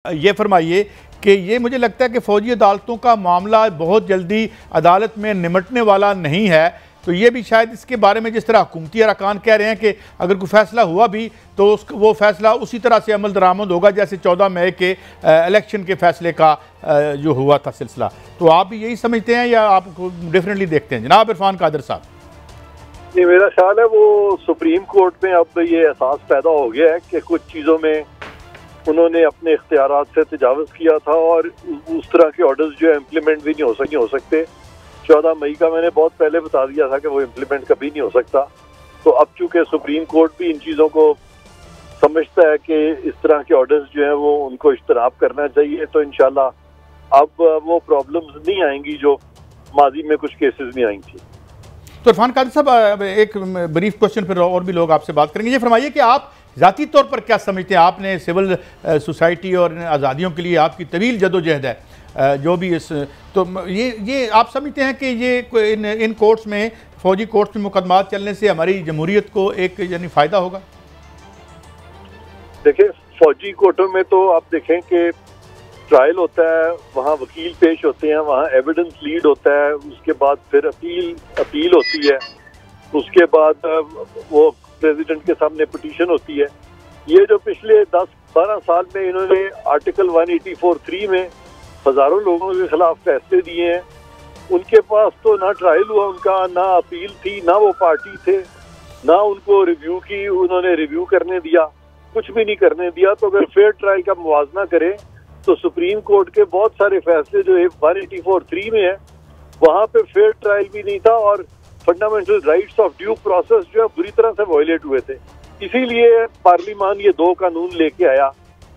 ये फरमाइए कि ये मुझे लगता है कि फ़ौजी अदालतों का मामला बहुत जल्दी अदालत में निमटने वाला नहीं है, तो ये भी शायद इसके बारे में जिस तरह हुकूमती अरकान कह रहे हैं कि अगर कोई फ़ैसला हुआ भी तो वो फ़ैसला उसी तरह से अमल दरामद होगा जैसे 14 मई के इलेक्शन के फ़ैसले का जो हुआ था सिलसिला। तो आप भी यही समझते हैं या आप डिफरेंटली देखते हैं जनाब इरफान कादर साहब? नहीं, मेरा ख्याल है वो सुप्रीम कोर्ट में अब ये एहसास पैदा हो गया है कि कुछ चीज़ों में उन्होंने अपने इख्तियारात से तजावज़ किया था और उस तरह के ऑर्डर्स जो है इम्प्लीमेंट भी नहीं हो सकते। 14 मई का मैंने बहुत पहले बता दिया था कि वो इम्प्लीमेंट कभी नहीं हो सकता। तो अब चूँकि सुप्रीम कोर्ट भी इन चीज़ों को समझता है कि इस तरह के ऑर्डर्स जो हैं वो उनको इज्तनाब करना चाहिए, तो इंशाल्लाह अब वो प्रॉब्लम्स नहीं आएंगी जो माजी में कुछ केसेस में आई थी। तो इरफान कादर साहब, एक ब्रीफ क्वेश्चन फिर और भी लोग आपसे बात करेंगे। ये फरमाइए कि आप ज़ाती तौर पर क्या समझते हैं? आपने सिविल सोसाइटी और आज़ादियों के लिए आपकी तवील जदोजहद है, जो भी इस तो ये आप समझते हैं कि ये इन कोर्ट्स में, फ़ौजी कोर्ट्स में मुकदमात चलने से हमारी जमहूरियत को एक यानी फ़ायदा होगा? देखिए, फ़ौजी कोर्टों में तो आप देखें कि ट्रायल होता है, वहाँ वकील पेश होते हैं, वहाँ एविडेंस लीड होता है, उसके बाद फिर अपील होती है, उसके बाद वो प्रेसिडेंट के सामने पिटीशन होती है। ये जो पिछले 10-12 साल में इन्होंने आर्टिकल 184(3) में हजारों लोगों के खिलाफ फैसले दिए हैं, उनके पास तो ना ट्रायल हुआ उनका, ना अपील थी, ना वो पार्टी थे, ना उनको रिव्यू की उन्होंने रिव्यू करने दिया, कुछ भी नहीं करने दिया। तो अगर फेयर ट्रायल का मुवाजना करें तो सुप्रीम कोर्ट के बहुत सारे फैसले जो 184(3) में है, वहाँ पे फेयर ट्रायल भी नहीं था और fundamental rights of due process जो है बुरी तरह से वायलेट हुए थे। इसीलिए पार्लियामान ये 2 कानून लेके आया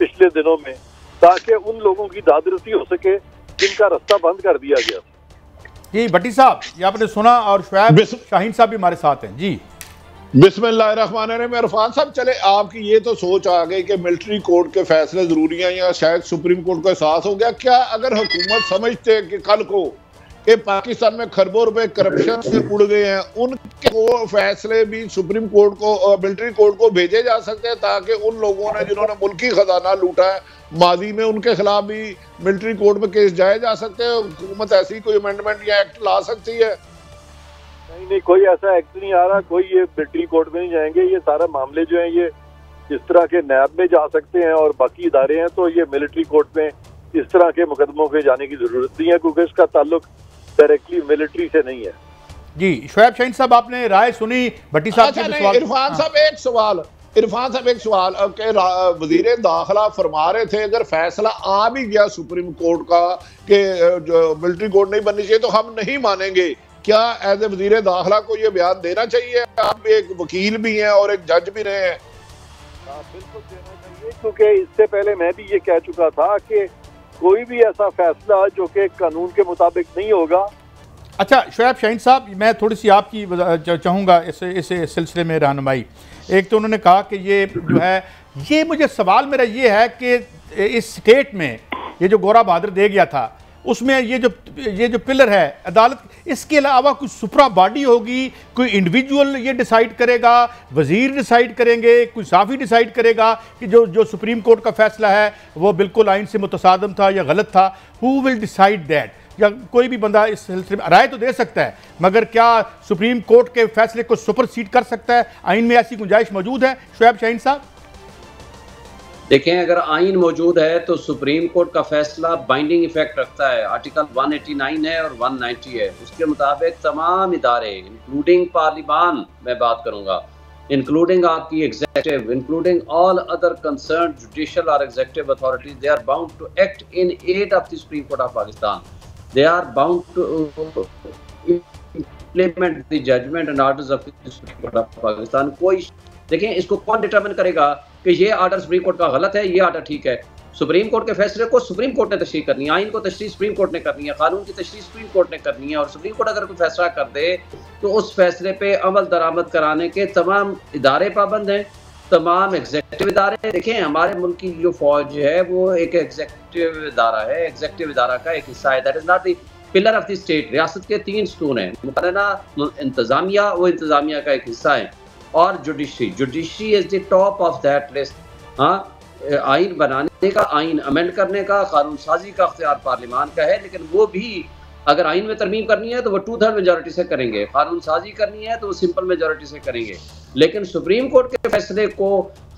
पिछले दिनों में, ताकि उन लोगों की दादरसी हो सके जिनका रास्ता बंद कर दिया गया। जी भट्टी साहब, ये आपने सुना, और शुएब शाहीन साहब भी हमारे साथ हैं। जी बिस्मिल्लाहिर्रहमानिर्रहीम। इरफान साहब, चले आपकी ये तो सोच आ गई कि मिलिट्री कोर्ट के फैसले जरूरी हैं, या शायद सुप्रीम कोर्ट को एहसास हो गया। क्या अगर हुकूमत समझते कि कल को कि पाकिस्तान में खरबों रुपए करप्शन से उड़ गए हैं, उनके वो फैसले भी सुप्रीम कोर्ट को, मिलिट्री कोर्ट को भेजे जा सकते हैं, ताकि उन लोगों ने जिन्होंने मुल्की खजाना लूटा है माजी में, उनके खिलाफ भी मिलिट्री कोर्ट में केस जाए जा सकते हैं? हुकूमत ऐसी कोई अमेंडमेंट या एक्ट ला सकती है? नहीं, कोई ऐसा एक्ट नहीं आ रहा, कोई ये मिलिट्री कोर्ट में नहीं जाएंगे। ये सारे मामले जो हैं ये इस तरह के नैब में जा सकते हैं और बाकी इदारे हैं, तो ये मिलिट्री कोर्ट में इस तरह के मुकदमों के जाने की जरूरत नहीं है, क्योंकि इसका ताल्लुक डायरेक्टली मिलिट्री से नहीं है। जी शुएब शाहीन साहब, आपने राय सुनी भट्टी साहब के सवाल? इरफान साहब एक सवाल के वजीर दाखिला फरमा रहे थे अगर फैसला आ भी गया सुप्रीम कोर्ट का कि मिलिट्री कोर्ट नहीं बननी चाहिए तो हम नहीं मानेंगे। क्या एज ए वजीर दाखिला को ये बयान देना चाहिए? आप एक वकील भी हैं और एक जज भी रहे हैं। बिल्कुल देना चाहिए, क्योंकि इससे पहले मैं भी ये कह चुका था कि कोई भी ऐसा फैसला जो कि कानून के मुताबिक नहीं होगा। अच्छा शुएब शाहीन साहब, मैं थोड़ी सी आपकी चाहूँगा इस सिलसिले में रहनुमाई। एक तो उन्होंने कहा कि ये जो है, ये मुझे सवाल मेरा ये है कि इस स्टेट में ये जो गोरा बहादुर दे गया था, उसमें ये जो पिलर है अदालत, इसके अलावा कोई सुपरा बॉडी होगी, कोई इंडिविजुअल ये डिसाइड करेगा, वजीर डिसाइड करेंगे, कोई साफ़ी डिसाइड करेगा कि जो सुप्रीम कोर्ट का फैसला है वो बिल्कुल आइन से मुतसादम था या गलत था? Who will decide that? या कोई भी बंदा इस सिलसिले में राय तो दे सकता है, मगर क्या सुप्रीम कोर्ट के फैसले को सुपरसीड कर सकता है? आइन में ऐसी गुंजाइश मौजूद है शुएब शाहीन साहब? देखें, अगर आइन मौजूद है तो सुप्रीम कोर्ट का फैसला बाइंडिंग इफेक्ट रखता है। आर्टिकल 189 है और 190 है, उसके मुताबिक तमाम इदारे इंक्लूडिंग पार्लियामान, मैं बात करूंगा, इंक्लूडिंग आपकी executive, including all other concerned judicial और executive authorities, they are bound to act in aid of the supreme court of Pakistan. They are bound to implement the judgment and orders of the supreme court of Pakistan. कोई देखें, इसको कौन determine करेगा कि ये order supreme court का गलत है, ये आर्डर ठीक है? सुप्रीम कोर्ट के फैसले को सुप्रीम कोर्ट ने तशरीह करनी है, आइन को तशरीह सुप्रीम कोर्ट ने करनी है, कानून की तशरीह सुप्रीम कोर्ट ने करनी है। और सुप्रीम कोर्ट अगर कोई फैसला कर दे तो उस फैसले पे अमल दरामद कराने के तमाम इदारे पाबंद हैं, तमाम एग्जीक्यूटिव इदारे। देखें, हमारे मुल्क की जो फौज है वो एक एग्जीक्यूटिव इदारा है, एग्जीक्यूटिव इदारा का एक हिस्सा है। That is not the pillar of the state. रियासत के 3 स्तून हैं, मुकर्रना, इंतजामिया, वो इंतजामिया का एक हिस्सा है, और judiciary is the top of that list. हाँ, आइन बनाने का, आइन अमेंड करने का, कानून साजी का अख्तियार पार्लियामान का है, लेकिन वो भी अगर आइन में तरमीम करनी है तो वो 2/3 मेजॉरिटी से करेंगे, कानून साजी करनी है तो वो सिंपल मेजॉरिटी से करेंगे। लेकिन सुप्रीम कोर्ट के फैसले को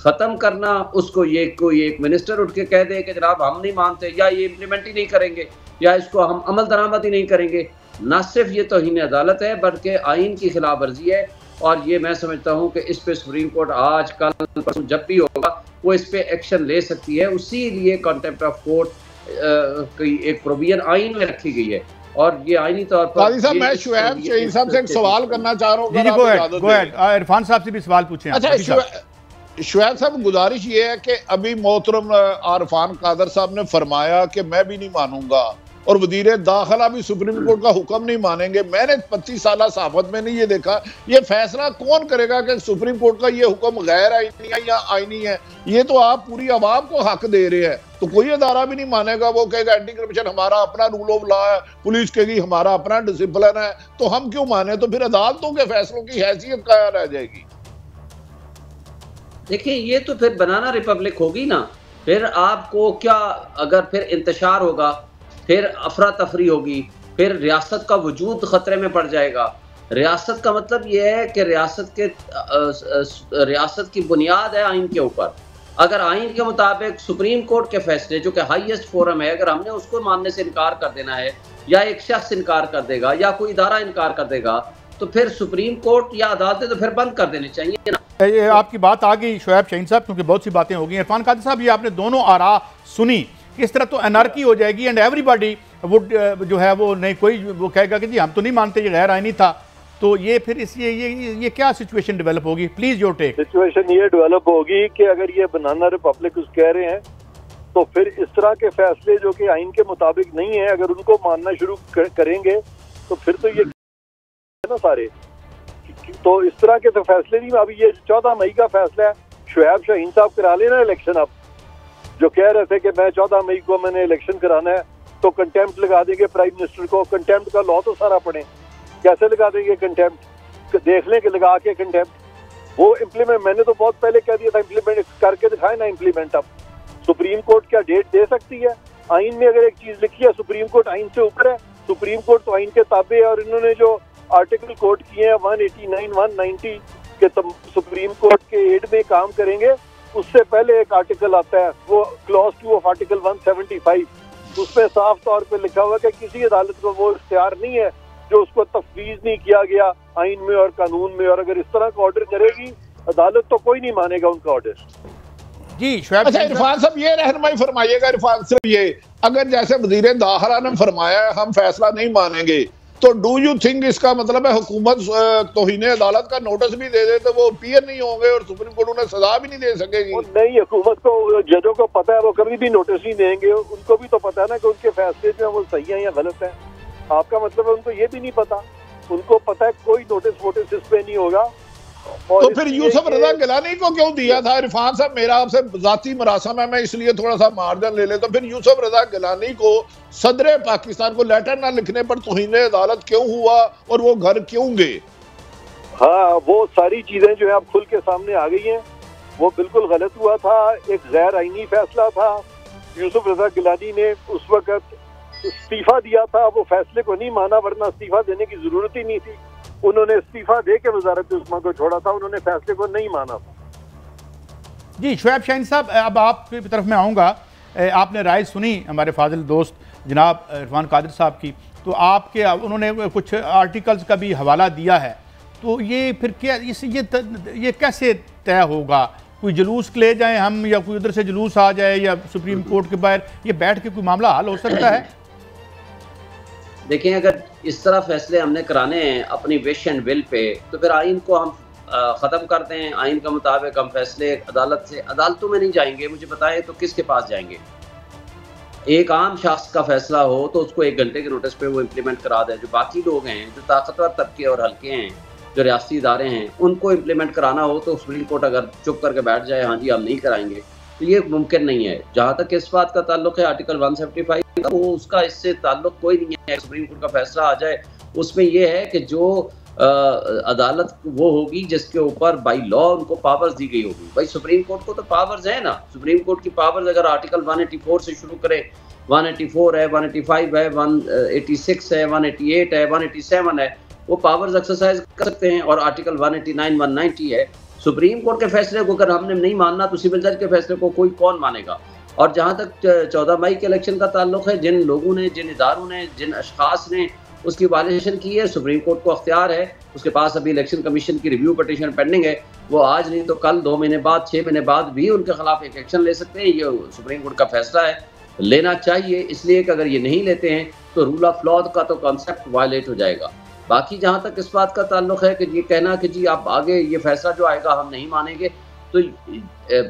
ख़त्म करना, उसको ये कोई एक मिनिस्टर उठ के कह दे कि जनाब हम नहीं मानते, या ये इम्प्लीमेंट ही नहीं करेंगे, या इसको हम अमल दरामद ही नहीं करेंगे, न सिर्फ ये तौहीन अदालत है बल्कि आइन की खिलाफ वर्जी है। और ये मैं समझता हूँ कि इस पे सुप्रीम कोर्ट आज कल परसों जब भी होगा वो इस पे एक्शन ले सकती है। उसी लिए कॉन्टेम्प्ट ऑफ कोर्ट की एक प्रोविजन आइन में रखी गई है, और ये आईनी तौर पर साहब मैं शुएब शहीन साहब से एक सवाल करना चाह रहा हूँ। इरफान साहब से भी सवाल पूछें। अच्छा शुएब साहब, गुजारिश ये है कि अभी मोहतरम इरफान कादर साहब ने फरमाया कि मैं भी नहीं मानूंगा और वजीर दाखिला भी सुप्रीम कोर्ट का हुक्म नहीं मानेंगे। मैंने 25 साल सहाफत में नहीं ये देखा, ये फैसला कौन करेगा कि सुप्रीम कोर्ट का ये हुक्म गैर आईनी है या आईनी है? ये तो आप पूरी आवाम को हक दे रहे हैं, तो कोई अदारा भी नहीं मानेगा। वो कहेगा एंटी करप्शन हमारा अपना रूल ऑफ लॉ है, पुलिस कहेगी हमारा अपना डिसिप्लिन है, तो हम क्यों माने? तो फिर अदालतों के फैसलों की हैसियत क्या रह जाएगी? देखिए, ये तो फिर बनाना रिपब्लिक होगी ना। फिर आपको क्या, अगर फिर इंतशार होगा, फिर अफरा तफरी होगी, फिर रियासत का वजूद खतरे में पड़ जाएगा। रियासत का मतलब यह है कि रियासत की बुनियाद है आइन के ऊपर। अगर आइन के मुताबिक सुप्रीम कोर्ट के फैसले, जो कि हाईएस्ट फोरम है, अगर हमने उसको मानने से इनकार कर देना है, या एक शख्स इनकार कर देगा या कोई इदारा इनकार कर देगा, तो फिर सुप्रीम कोर्ट या अदालतें तो फिर बंद कर देनी चाहिए ना। ये आपकी बात आ गई शुएब शहीन साहब, क्योंकि बहुत सी बातें हो गई। इरफान कादर साहब, ये आपने दोनों आरा सुनी, इस तरह तो एनार्की हो जाएगी एंड एवरीबॉडी वो जो है वो नहीं, कोई वो कहेगा कि जी हम तो नहीं मानते, ये गैर आईनी था। तो ये फिर ये क्या सिचुएशन डेवलप होगी? Please your take. सिचुएशन ये डेवलप होगी कि अगर ये बनाना रिपब्लिक कुछ कह रहे हैं, तो फिर इस तरह के फैसले जो कि आइन के मुताबिक नहीं है, अगर उनको मानना शुरू करेंगे तो फिर तो ये ना सारे, तो इस तरह के तो फैसले नहीं। अभी ये 14 मई का फैसला है, शुएब शहीन साहब करा लेना इलेक्शन। अब जो कह रहे थे कि मैं 14 मई को मैंने इलेक्शन कराना है, तो कंटेम्प्ट लगा देंगे प्राइम मिनिस्टर को। कंटेम्प्ट का लॉ तो सारा पढ़े, कैसे लगा देंगे कंटेम्प्ट? देख लें कि लगा के कंटेम्प्ट वो इम्प्लीमेंट, मैंने तो बहुत पहले कह दिया था इम्प्लीमेंट करके दिखाए ना इम्प्लीमेंट। अब सुप्रीम कोर्ट क्या डेट दे सकती है? आइन में अगर एक चीज लिखी है, सुप्रीम कोर्ट आइन से ऊपर है, सुप्रीम कोर्ट तो आइन के ताबे है। और इन्होंने जो आर्टिकल कोर्ट किए हैं 189, 190 के सुप्रीम कोर्ट के एड में काम करेंगे, उससे पहले एक आर्टिकल आता है, वो क्लॉज 2 ऑफ आर्टिकल 175, उसमें साफ तौर पे लिखा हुआ है कि किसी अदालत को वो इख्तियार नहीं है जो उसको तफवीज नहीं किया गया आइन में और कानून में। और अगर इस तरह का ऑर्डर करेगी अदालत, तो कोई नहीं मानेगा उनका ऑर्डर। जी अच्छा इरफान साहब, ये रहनुमाई फरमाइएगा इरफान साहब, ये अगर जैसे वजीर दाखिला ने फरमाया हम फैसला नहीं मानेंगे, तो डू यू थिंक इसका मतलब है हुकूमत तौहीन अदालत का नोटिस भी दे दे तो वो पीयर नहीं होंगे और सुप्रीम कोर्ट उन्हें सजा भी नहीं दे सकेगी? नहीं, हुकूमत को, जजों को पता है, वो कभी भी नोटिस नहीं देंगे। उनको भी तो पता है ना कि उनके फैसले जो है वो सही है या गलत है। आपका मतलब है उनको ये भी नहीं पता? उनको पता है कोई नोटिस वोटिस इस पे नहीं होगा। तो फिर यूसुफ रजा गिलानी को क्यों दिया था? इरफान साहब, मेरा आपसे जाती मरासम है, मैं इसलिए थोड़ा सा मार्जिन ले ले। तो फिर यूसुफ रजा गिलानी को सदर पाकिस्तान को लेटर ना लिखने पर तौहीन अदालत क्यों हुआ और वो घर क्यों गए? हाँ, वो सारी चीजें जो है अब खुल के सामने आ गई हैं। वो बिल्कुल गलत हुआ था, एक गैर आईनी फैसला था। यूसुफ रजा गिलानी ने उस वक्त इस्तीफा दिया था, वो फैसले को नहीं माना, वरना इस्तीफा देने की जरूरत ही नहीं थी। उन्होंने इस्तीफा दे के वजारत उस्मा को छोड़ा था, उन्होंने फैसले को नहीं माना था। जी शुएब शहीन साहब, अब आपकी तरफ में आऊँगा। आपने राय सुनी हमारे फाजिल दोस्त जनाब इरफान कादर साहब की, तो आपके उन्होंने कुछ आर्टिकल्स का भी हवाला दिया है, तो ये फिर क्या ये कैसे तय होगा? कोई जुलूस ले जाएं हम, या कोई उधर से जुलूस आ जाए, या सुप्रीम कोर्ट के बाहर ये बैठ के कोई मामला हल हो सकता है? देखें, अगर इस तरह फैसले हमने कराने हैं अपनी विश एंड विल पे, तो फिर आइन को हम ख़त्म कर दें। आइन के मुताबिक हम फैसले अदालतों में नहीं जाएंगे। मुझे बताएं तो किसके पास जाएंगे? एक आम शख्स का फैसला हो तो उसको 1 घंटे के नोटिस पे वो इम्प्लीमेंट करा दें। जो बाकी लोग हैं, जो ताकतवर तबके और हल्के हैं, जो रियासती इदारे हैं, उनको इम्प्लीमेंट कराना हो तो सुप्रीम कोर्ट अगर चुप करके बैठ जाए, हाँ जी हम नहीं कराएंगे, तो ये मुमकिन नहीं है। जहाँ तक इस बात का ताल्लुक है आर्टिकल 175 का, वो उसका इससे ताल्लुक कोई नहीं है। सुप्रीम कोर्ट का फैसला आ जाए, उसमें यह है कि जो अदालत वो होगी जिसके ऊपर बाई लॉ उनको पावर्स दी गई होगी। भाई सुप्रीम कोर्ट को तो पावर्स है ना, सुप्रीम कोर्ट की पावर्स अगर आर्टिकल 184 से शुरू करें, 184 है, 185 है, 186 है, 188 है, 187 है, वो पावर्स एक्सरसाइज कर सकते हैं। और आर्टिकल 189, 190 है। सुप्रीम कोर्ट के फैसले को अगर हमने नहीं मानना तो सिविल जज के फैसले को कोई कौन मानेगा। और जहाँ तक 14 मई के इलेक्शन का ताल्लुक है, जिन लोगों ने, जिन इदारों ने, जिन अशखास ने उसकी वायलेशन की है, सुप्रीम कोर्ट को अख्तियार है, उसके पास अभी इलेक्शन कमीशन की रिव्यू पटिशन पेंडिंग है, वो आज नहीं तो कल, 2 महीने बाद, 6 महीने बाद भी उनके खिलाफ एक एक्शन ले सकते हैं। ये सुप्रीम कोर्ट का फैसला है, लेना चाहिए, इसलिए कि अगर ये नहीं लेते हैं तो रूल ऑफ लॉ का तो कॉन्सेप्ट वायलेट हो जाएगा। बाकी जहाँ तक इस बात का ताल्लुक है कि ये कहना कि जी आप आगे ये फैसला जो आएगा हम नहीं मानेंगे, तो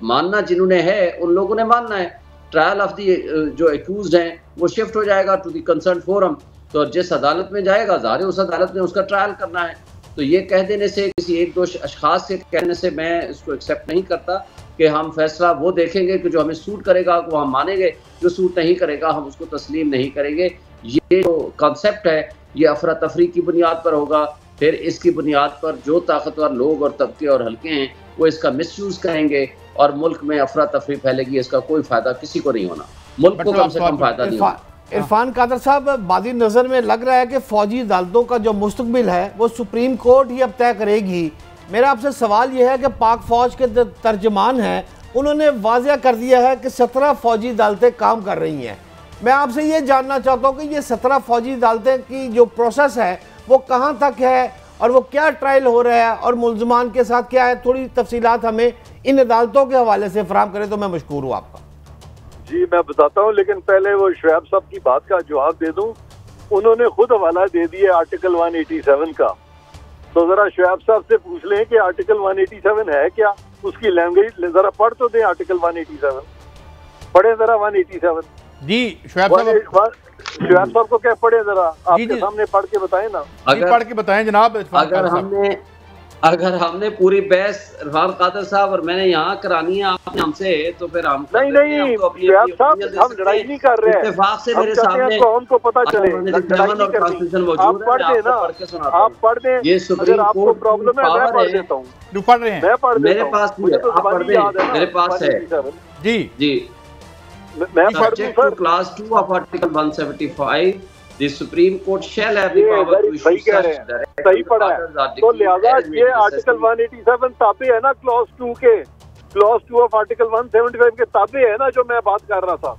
मानना जिन्होंने है उन लोगों ने मानना है। ट्रायल ऑफ दी जो एक्यूज्ड हैं वो शिफ्ट हो जाएगा टू दी कंसर्न फोरम, तो जिस अदालत में जाएगा ज़ाहिर उस अदालत में उसका ट्रायल करना है। तो ये कह देने से, किसी एक दो अशखास के कहने से मैं इसको एक्सेप्ट नहीं करता कि हम फैसला वो देखेंगे कि जो हमें सूट करेगा वो हम मानेंगे, जो सूट नहीं करेगा हम उसको तस्लीम नहीं करेंगे। ये जो कॉन्सेप्ट है ये अफरा तफरी की बुनियाद पर होगा, फिर इसकी बुनियाद पर जो ताकतवर लोग और तबके और हल्के हैं वो इसका मिसयूज़ करेंगे और मुल्क में अफरा तफरी फैलेगी। इसका कोई फ़ायदा किसी को नहीं होना, मुल्क को कम से कम फ़ायदा नहीं होना। इरफान कादर साहब, बादी नज़र में लग रहा है कि फ़ौजी अदालतों का जो मुस्तकबिल है वो सुप्रीम कोर्ट ही अब तय करेगी। मेरा आपसे सवाल यह है कि पाक फ़ौज के तर्जमान हैं, उन्होंने वाज़ह कर दिया है कि 17 फ़ौजी अदालतें काम कर रही हैं। मैं आपसे ये जानना चाहता हूँ कि ये 17 फ़ौजी अदालतें की जो प्रोसेस है वो कहाँ तक है और वो क्या ट्रायल हो रहा है और मुल्ज़मान के साथ क्या है, थोड़ी तफसीलात हमें इन अदालतों के हवाले से फराहम करें तो मैं मशकूर हूँ आपका। जी मैं बताता हूँ, लेकिन पहले वो शुएब साहब की बात का जवाब दे दूं। उन्होंने खुद हवाला दे दिया आर्टिकल 187 का, तो जरा शुएब साहब से पूछ लें कि आर्टिकल 187 है क्या, उसकी लैंग्वेज जरा पढ़ तो दें। आर्टिकल 187 पढ़े जरा, 187 जी। शुएब साहब को क्या पढ़े जरा, आपके सामने पढ़ के बताएं ना। पढ़ के बताएं जनाब। अगर हमने पूरी बहस इरफान कादर साहब और मैंने यहाँ करानी है आपने हमसे, तो फिर हम नहीं शुएब साहब हम लड़ाई नहीं कर रहे हैं, इत्तेफाक से मेरे सामने कौन को पता चले। आप पढ़ दें ना, आप पढ़ दें। ये सुप्रीम आपको प्रॉब्लम है मैं पढ़ देता हूँ। पढ़ रहे हैं? मैं पढ़ मेरे पास मेरे पास है जी जी। मैं पढ़ दूं sir. Class 2 of article 175 The Supreme Court shall have the power to issue such direct सही पढ़ा है। तो लिहाजा ये आर्टिकल 187 ताबे है ना क्लॉज 2 के, क्लॉज 2 ऑफ आर्टिकल 175 के ताबे है ना जो मैं बात कर रहा था।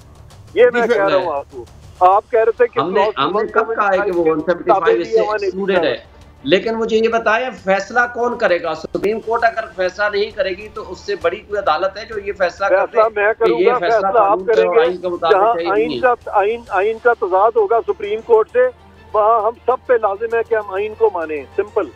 ये मैं कह रहा हूँ आपको। आप कह रहे थे कि हमने कब कहा है कि वो 175 इससे एक्सक्लूडेड है, लेकिन मुझे ये बताएं फैसला कौन करेगा? सुप्रीम कोर्ट अगर फैसला नहीं करेगी तो उससे बड़ी कोई अदालत है जो ये फैसला मैं करूंगा, फैसला आप करेंगे। जहाँ आइन का तजाद होगा सुप्रीम कोर्ट से, वहाँ हम सब पे लाजिम है कि हम आइन को माने। सिंपल।